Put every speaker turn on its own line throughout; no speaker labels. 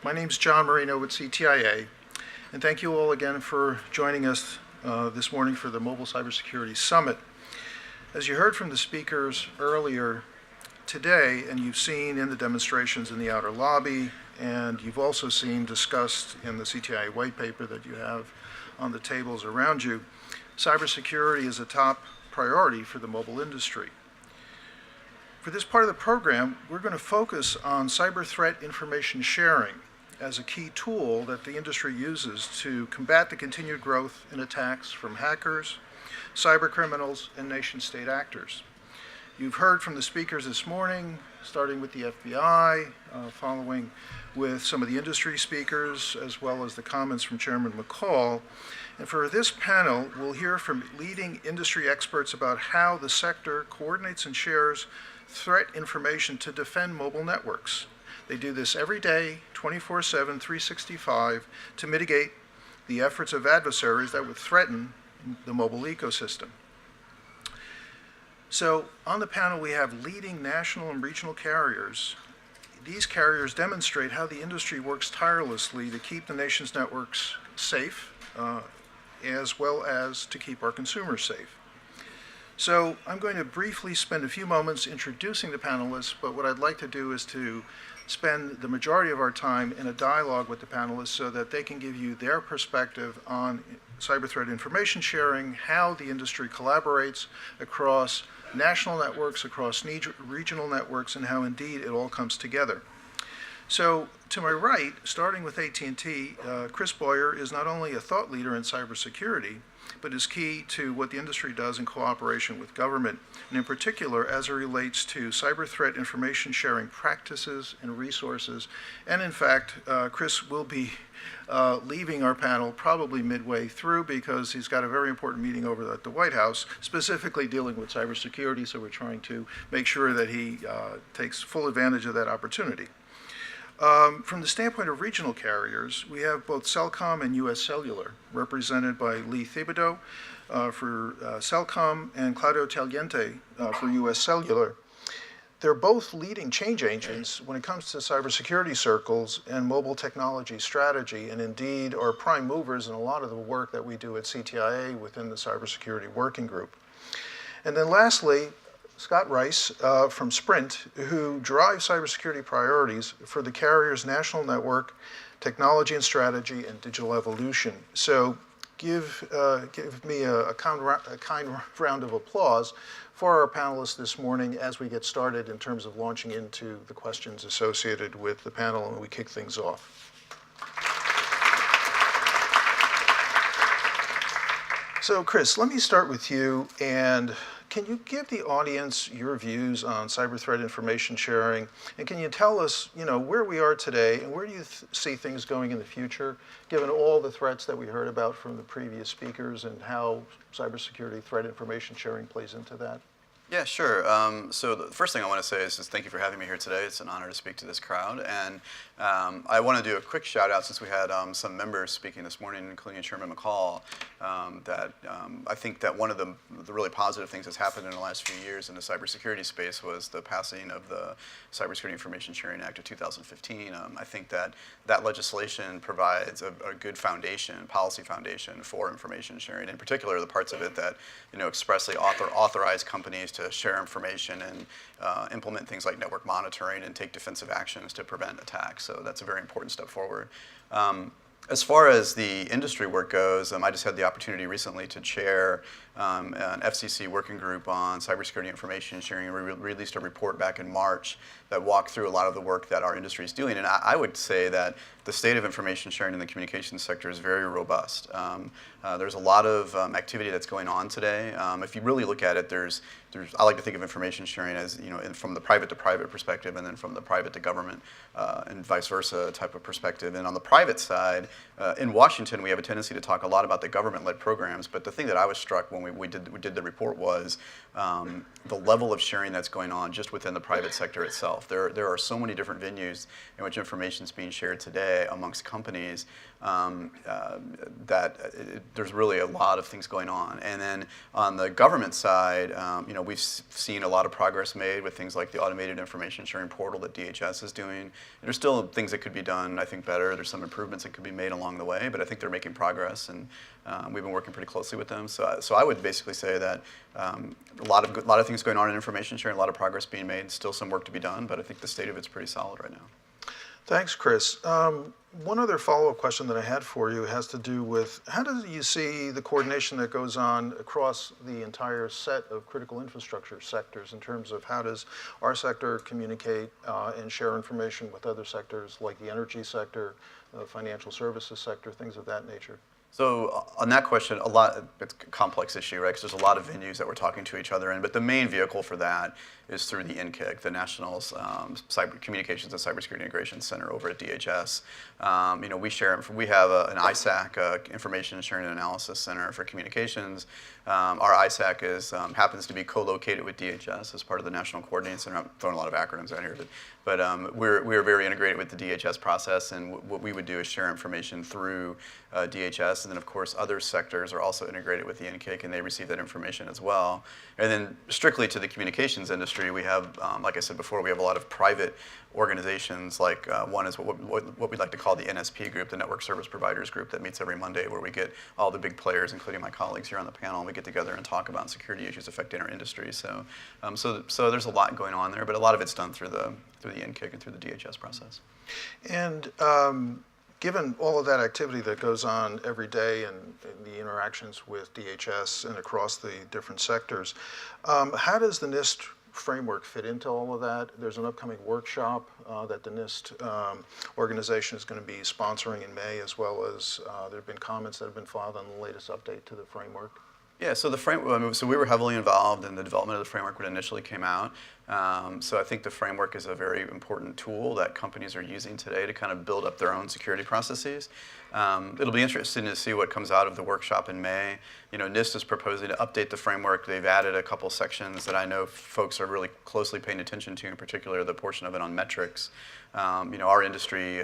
My name is John Marinho with CTIA, and thank you all again for joining us this morning for the Mobile Cybersecurity Summit. As you heard from the speakers earlier today, and you've seen in the demonstrations in the outer lobby, and you've also seen discussed in the CTIA white paper that you have on the tables around you, cybersecurity is a top priority for the mobile industry. For this part of the program, we're going to focus on cyber threat information sharing as a key tool that the industry uses to combat the continued growth in attacks from hackers, cyber criminals, and nation-state actors. You've heard from the speakers this morning, starting with the FBI, following with some of the industry speakers, as well as the comments from Chairman McCall. And for this panel, we'll hear from leading industry experts about how the sector coordinates and shares threat information to defend mobile networks. They do this every day, 24/7, 365, to mitigate the efforts of adversaries that would threaten the mobile ecosystem. So on the panel, we have leading national and regional carriers. These carriers demonstrate how the industry works tirelessly to keep the nation's networks safe, as well as to keep our consumers safe. So I'm going to briefly spend a few moments introducing the panelists, but what I'd like to do is to spend the majority of our time in a dialogue with the panelists so that they can give you their perspective on cyber threat information sharing, how the industry collaborates across national networks, across regional networks, and how indeed it all comes together. So to my right, starting with AT&T, Chris Boyer is not only a thought leader in cybersecurity, but is key to what the industry does in cooperation with government, and in particular as it relates to cyber threat information sharing practices and resources. And in fact, Chris will be leaving our panel probably midway through because he's got a very important meeting over at the White House, specifically dealing with cybersecurity, so we're trying to make sure that he takes full advantage of that opportunity. From the standpoint of regional carriers, we have both Cellcom and US Cellular, represented by Lee Thibaudeau for Cellcom and Claudio Taglienti for US Cellular. They're both leading change agents when it comes to cybersecurity circles and mobile technology strategy, and indeed are prime movers in a lot of the work that we do at CTIA within the cybersecurity working group. And then lastly, Scott Rice from Sprint, who drives cybersecurity priorities for the carrier's national network, technology and strategy, and digital evolution. So give me a kind round of applause for our panelists this morning as we get started in terms of launching into the questions associated with the panel and we kick things off. So Chris, let me start with you, and can you give the audience your views on cyber threat information sharing, and can you tell us, where we are today and where do you see things going in the future, given all the threats that we heard about from the previous speakers and how cybersecurity threat information sharing plays into that?
Yeah, sure. So the first thing I want to say is just thank you for having me here today. It's an honor to speak to this crowd. And I want to do a quick shout out, since we had some members speaking this morning, including Chairman McCall, that I think that one of the really positive things that's happened in the last few years in the cybersecurity space was the passing of the Cybersecurity Information Sharing Act of 2015. I think that that legislation provides a good foundation, policy foundation for information sharing, in particular the parts of it that expressly authorize companies to share information and implement things like network monitoring and take defensive actions to prevent attacks. So that's a very important step forward. As far as the industry work goes, I just had the opportunity recently to chair an FCC working group on cybersecurity information sharing. We released a report back in March that walked through a lot of the work that our industry is doing. And I would say that the state of information sharing in the communications sector is very robust. There's a lot of activity that's going on today. If you really look at it, I like to think of information sharing as from the private to private perspective, and then from the private to government and vice versa type of perspective. And on the private side, in Washington, we have a tendency to talk a lot about the government-led programs. But the thing that I was struck when we did the report was the level of sharing that's going on just within the private sector itself. There are so many different venues in which information is being shared today amongst companies that there's really a lot of things going on. And then on the government side, we've seen a lot of progress made with things like the automated information sharing portal that DHS is doing. There's still things that could be done, I think, better. There's some improvements that could be made along the way, but I think they're making progress, and we've been working pretty closely with them. So I would basically say that a lot of things going on in information sharing, a lot of progress being made, still some work to be done, but I think the state of it's pretty solid right now.
Thanks, Chris. One other follow-up question that I had for you has to do with how do you see the coordination that goes on across the entire set of critical infrastructure sectors in terms of how does our sector communicate and share information with other sectors like the energy sector, financial services sector, things of that nature?
So on that question, it's a complex issue, right? Because there's a lot of venues that we're talking to each other in, but the main vehicle for that is through the NCIC, the National Cyber Communications and Cybersecurity Integration Center over at DHS. We have an ISAC, Information Sharing and Analysis Center for Communications. Our ISAC happens to be co-located with DHS as part of the National Coordinating Center. I'm throwing a lot of acronyms out here, but we're very integrated with the DHS process, and what we would do is share information through DHS, and then of course other sectors are also integrated with the NCIC, and they receive that information as well. And then strictly to the communications industry, we have, like I said before, we have a lot of private organizations. Like one is what we'd like to call the NSP group, the Network Service Providers Group, that meets every Monday, where we get all the big players, including my colleagues here on the panel, and we get together and talk about security issues affecting our industry. So there's a lot going on there, but a lot of it's done through the NCIC and through the DHS process. And
given all of that activity that goes on every day and the interactions with DHS and across the different sectors, how does the NIST framework fit into all of that? There's an upcoming workshop that the NIST organization is going to be sponsoring in May, as well as there have been comments that have been filed on the latest update to the framework.
Yeah, so so we were heavily involved in the development of the framework when it initially came out. So I think the framework is a very important tool that companies are using today to kind of build up their own security processes. It'll be interesting to see what comes out of the workshop in May. NIST is proposing to update the framework. They've added a couple sections that I know folks are really closely paying attention to, in particular the portion of it on metrics. Our industry,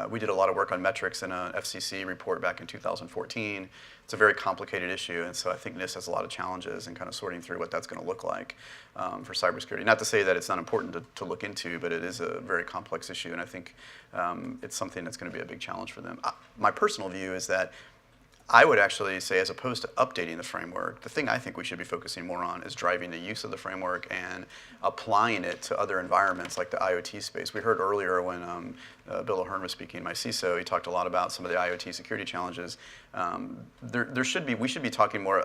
we did a lot of work on metrics in an FCC report back in 2014. It's a very complicated issue, and so I think NIST has a lot of challenges in kind of sorting through what that's going to look like for cybersecurity. Not to say that it's not important to look into, but it is a very complex issue, and I think it's something that's going to be a big challenge for them. My personal view is that I would actually say, as opposed to updating the framework, the thing I think we should be focusing more on is driving the use of the framework and applying it to other environments like the IoT space. We heard earlier when Bill O'Hearn was speaking, my CISO, he talked a lot about some of the IoT security challenges. We should be talking more.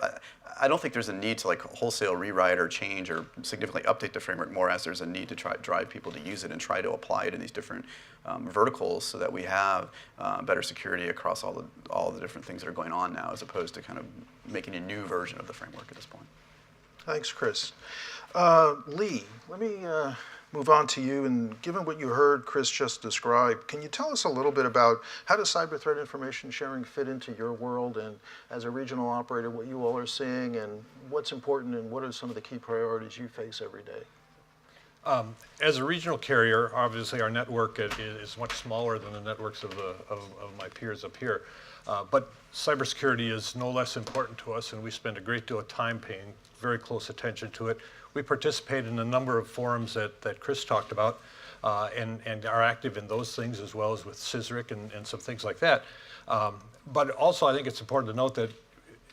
I don't think there's a need to wholesale rewrite or change or significantly update the framework more as there's a need to drive people to use it and try to apply it in these different verticals so that we have better security across all the different things that are going on now, as opposed to kind of making a new version of the framework at this point.
Thanks, Chris. Lee, let me move on to you. And given what you heard Chris just describe, can you tell us a little bit about how does cyber threat information sharing fit into your world, and as a regional operator, what you all are seeing and what's important and what are some of the key priorities you face every day?
As a regional carrier, obviously our network is much smaller than the networks of my peers up here. But cybersecurity is no less important to us, and we spend a great deal of time paying very close attention to it. We participate in a number of forums that Chris talked about, and are active in those things, as well as with CISRIC and some things like that. But also I think it's important to note that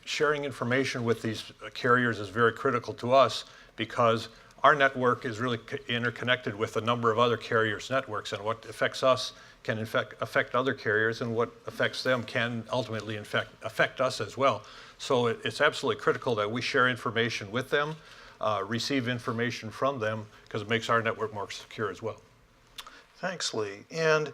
sharing information with these carriers is very critical to us, because our network is really interconnected with a number of other carriers' networks, and what affects us can in fact affect other carriers, and what affects them can ultimately in fact affect us as well. So it's absolutely critical that we share information with them, receive information from them, because it makes our network more secure as well.
Thanks, Lee. And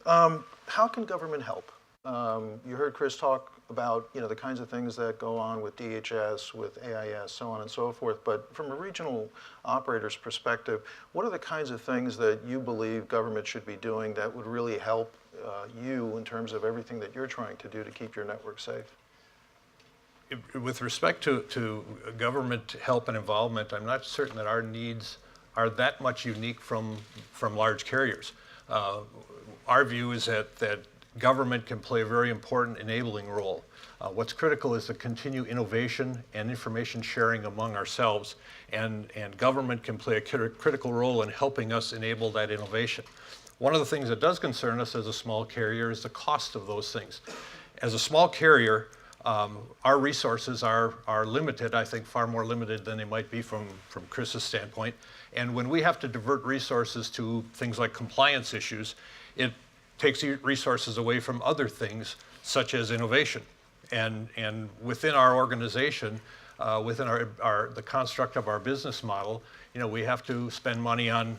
how can government help? You heard Chris talk about the kinds of things that go on with DHS, with AIS, so on and so forth. But from a regional operator's perspective, what are the kinds of things that you believe government should be doing that would really help you in terms of everything that you're trying to do to keep your network safe?
With respect to government help and involvement, I'm not certain that our needs are that much unique from large carriers. Our view is that government can play a very important enabling role. What's critical is to continue innovation and information sharing among ourselves, and government can play a critical role in helping us enable that innovation. One of the things that does concern us as a small carrier is the cost of those things. As a small carrier, our resources are limited, I think far more limited than they might be from Chris's standpoint. And when we have to divert resources to things like compliance issues, it takes resources away from other things such as innovation. And within our organization, within the construct of our business model, we have to spend money on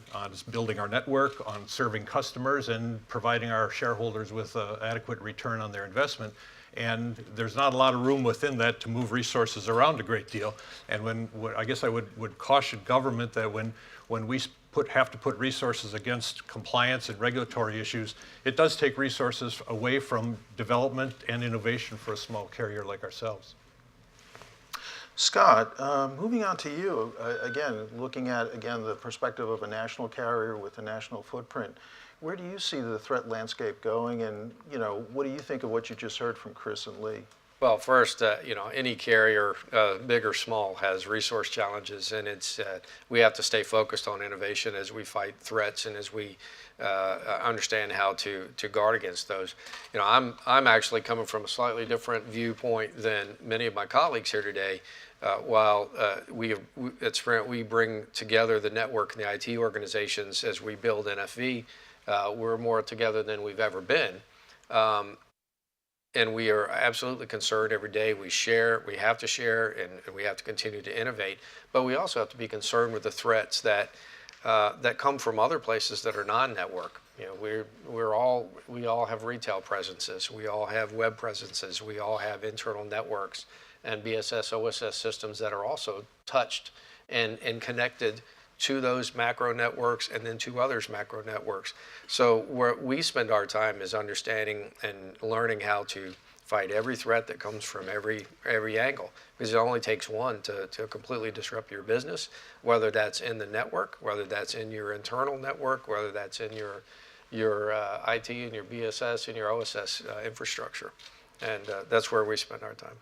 building our network, on serving customers, and providing our shareholders with adequate return on their investment. And there's not a lot of room within that to move resources around a great deal. And I guess I would caution government that when we have to put resources against compliance and regulatory issues, it does take resources away from development and innovation for a small carrier like ourselves.
Scott, moving on to you, again, looking at, the perspective of a national carrier with a national footprint, where do you see the threat landscape going, and, what do you think of what you just heard from Chris and Lee?
Well, first, any carrier, big or small, has resource challenges, and we have to stay focused on innovation as we fight threats and as we understand how to guard against those. I'm actually coming from a slightly different viewpoint than many of my colleagues here today. While at Sprint we bring together the network and the IT organizations as we build NFV, we're more together than we've ever been. And we are absolutely concerned every day. We have to share, and we have to continue to innovate. But we also have to be concerned with the threats that come from other places that are non-network. We all have retail presences. We all have web presences. We all have internal networks and BSS, OSS systems that are also touched and connected to those macro networks and then to others' macro networks. So where we spend our time is understanding and learning how to fight every threat that comes from every angle, because it only takes one to completely disrupt your business, whether that's in the network, whether that's in your internal network, whether that's in your IT and your BSS and your OSS infrastructure. And that's where we spend our time.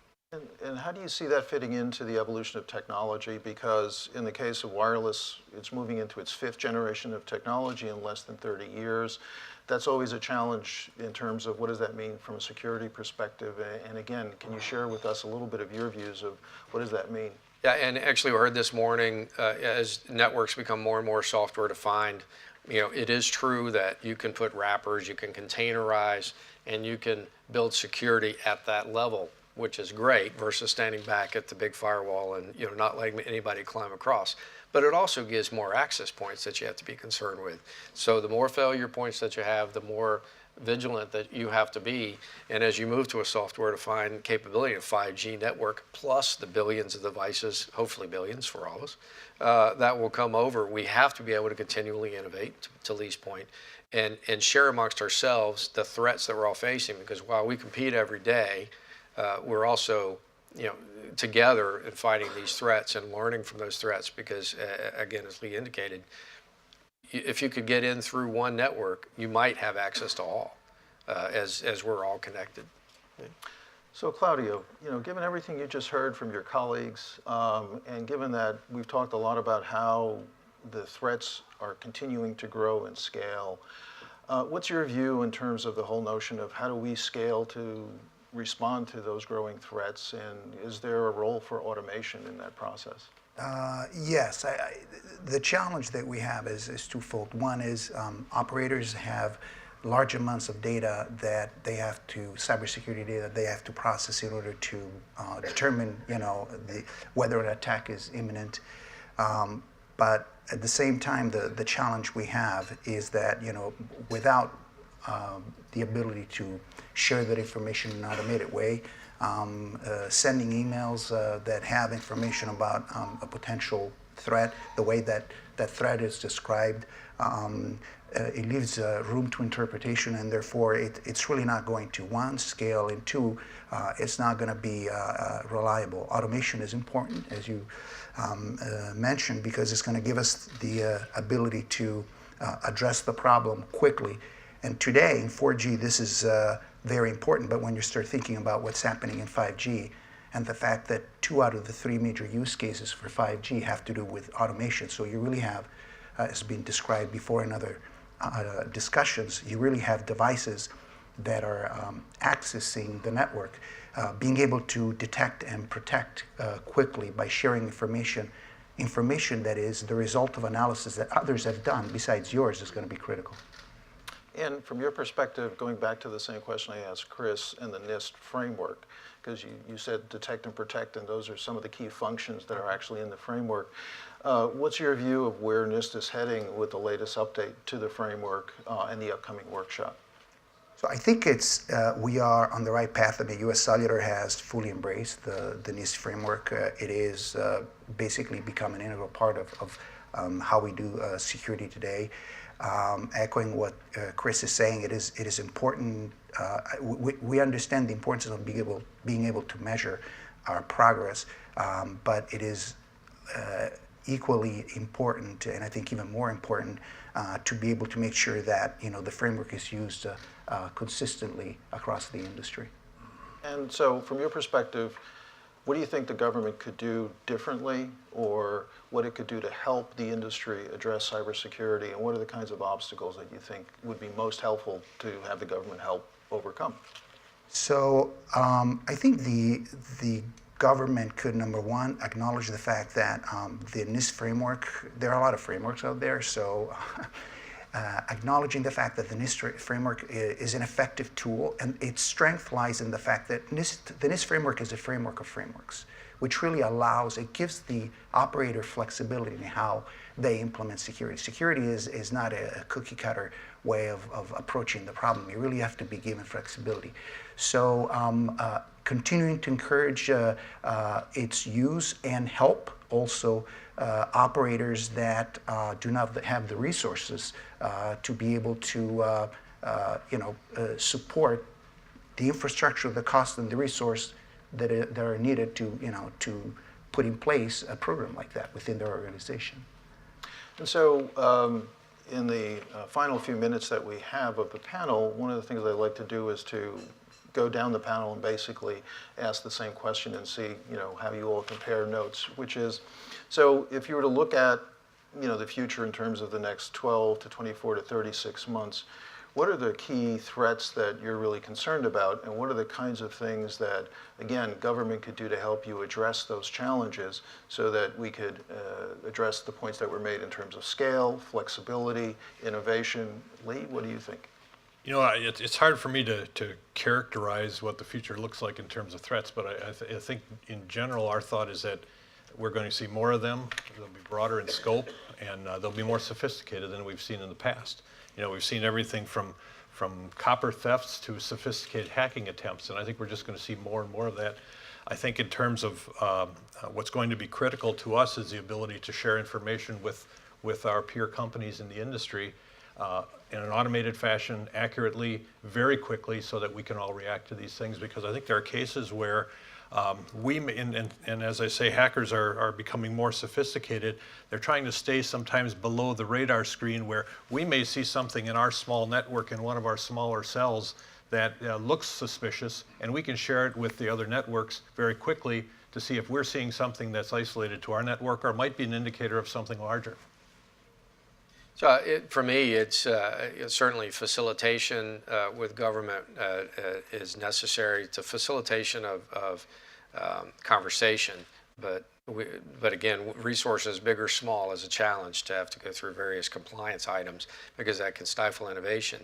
And how do you see that fitting into the evolution of technology? Because in the case of wireless, it's moving into its 5th generation of technology in less than 30 years. That's always a challenge in terms of what does that mean from a security perspective. And again, can you share with us a little bit of your views of what does that mean?
Yeah, and actually we heard this morning, as networks become more and more software defined, it is true that you can put wrappers, you can containerize, and you can build security at that level, which is great, versus standing back at the big firewall and not letting anybody climb across. But it also gives more access points that you have to be concerned with. So the more failure points that you have, the more vigilant that you have to be. And as you move to a software-defined capability of 5G network, plus the billions of devices, hopefully billions for all of us, that will come over, we have to be able to continually innovate, to Lee's point, and share amongst ourselves the threats that we're all facing. Because while we compete every day, we're also, together in fighting these threats and learning from those threats. Because, again, as Lee indicated, if you could get in through one network, you might have access to all, as we're all connected. Yeah.
So Claudio, given everything you just heard from your colleagues, and given that we've talked a lot about how the threats are continuing to grow and scale, what's your view in terms of the whole notion of how do we scale to respond to those growing threats, and is there a role for automation in that process?
Yes, the challenge that we have is twofold. One is operators have large amounts of data that they have to, cybersecurity data, they have to process in order to determine, whether an attack is imminent. But at the same time, the challenge we have is that, without the ability to share that information in an automated way, sending emails that have information about a potential threat, the way that that threat is described, it leaves room to interpretation, and therefore it's really not going to, one, scale, and two, it's not going to be reliable. Automation is important, as you mentioned, because it's going to give us the ability to address the problem quickly And today in 4G, this is very important, but when you start thinking about what's happening in 5G, and the fact that 2 out of the 3 major use cases for 5G have to do with automation. So you really have, as been described before in other discussions, you really have devices that are accessing the network, being able to detect and protect quickly by sharing information that is the result of analysis that others have done besides yours is going to be critical.
And from your perspective, going back to the same question I asked Chris and the NIST framework, because you said detect and protect, and those are some of the key functions that are actually in the framework. What's your view of where NIST is heading with the latest update to the framework and the upcoming workshop?
So I think we are on the right path. I mean, U.S. Cellular has fully embraced the NIST framework. It is basically become an integral part of how we do security today. Echoing what Chris is saying, it is important. We understand the importance of being able to measure our progress, but it is equally important, and I think even more important, to be able to make sure that the framework is used consistently across the industry.
And so, from your perspective, what do you think the government could do differently, or what it could do to help the industry address cybersecurity, and what are the kinds of obstacles that you think would be most helpful to have the government help overcome?
So I think the government could, number one, acknowledge the fact that the NIST framework, there are a lot of frameworks out there, so acknowledging the fact that the NIST framework is an effective tool, and its strength lies in the fact that the NIST framework is a framework of frameworks, which really it gives the operator flexibility in how they implement security. Security is not a cookie cutter way of approaching the problem. You really have to be given flexibility. So continuing to encourage its use and help also operators that do not have the resources to be able to support the infrastructure, the cost, and the resource that are needed to put in place a program like that within their organization.
And so, in the final few minutes that we have of the panel, one of the things I'd like to do is to go down the panel and basically ask the same question and see, how you all compare notes, which is, so if you were to look at, the future in terms of the next 12 to 24 to 36 months, what are the key threats that you're really concerned about, and what are the kinds of things that, again, government could do to help you address those challenges so that we could address the points that were made in terms of scale, flexibility, innovation? Lee, what do you think?
It's hard for me to characterize what the future looks like in terms of threats, but I think in general our thought is that we're going to see more of them. They'll be broader in scope, and they'll be more sophisticated than we've seen in the past. We've seen everything from copper thefts to sophisticated hacking attempts, and I think we're just going to see more and more of that. I think in terms of what's going to be critical to us is the ability to share information with our peer companies in the industry in an automated fashion, accurately, very quickly, so that we can all react to these things, because I think there are cases where and as I say, hackers are becoming more sophisticated. They're trying to stay sometimes below the radar screen, where we may see something in our small network in one of our smaller cells that looks suspicious, and we can share it with the other networks very quickly to see if we're seeing something that's isolated to our network or might be an indicator of something larger.
So for me, it's certainly facilitation with government is necessary to facilitation of conversation. But again, resources, big or small, is a challenge to have to go through various compliance items, because that can stifle innovation.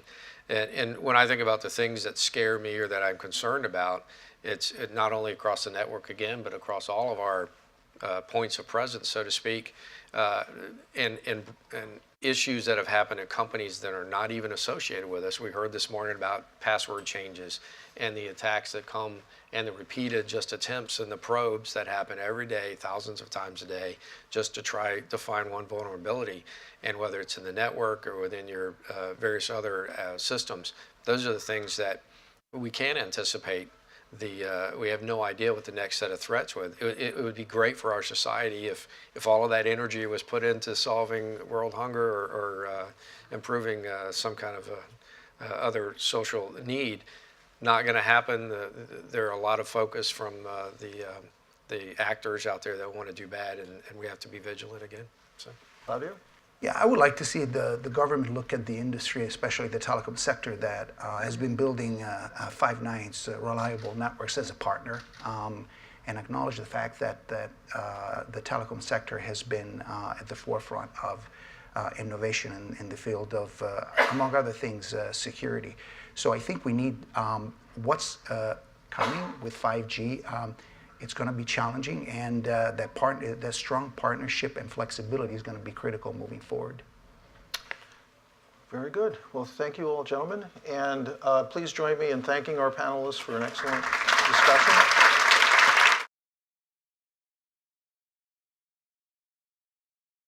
And when I think about the things that scare me or that I'm concerned about, it's not only across the network again, but across all of our points of presence, so to speak, and issues that have happened at companies that are not even associated with us. We heard this morning about password changes and the attacks that come, and the repeated just attempts and the probes that happen every day, thousands of times a day, just to try to find one vulnerability. And whether it's in the network or within your various other systems, those are the things that we can't anticipate. We have no idea what the next set of threats with. It would be great for our society if all of that energy was put into solving world hunger or improving some kind of other social need. Not going to happen. There are a lot of focus from the actors out there that want to do bad, and we have to be vigilant again. So,
Claudio?
Yeah, I would like to see the government look at the industry, especially the telecom sector that has been building five nines reliable networks as a partner, and acknowledge the fact that the telecom sector has been at the forefront of innovation in the field of, among other things, security. So I think we need what's coming with 5G. It's going to be challenging, and that strong partnership and flexibility is going to be critical moving forward.
Very good. Well, thank you all, gentlemen. And please join me in thanking our panelists for an excellent discussion.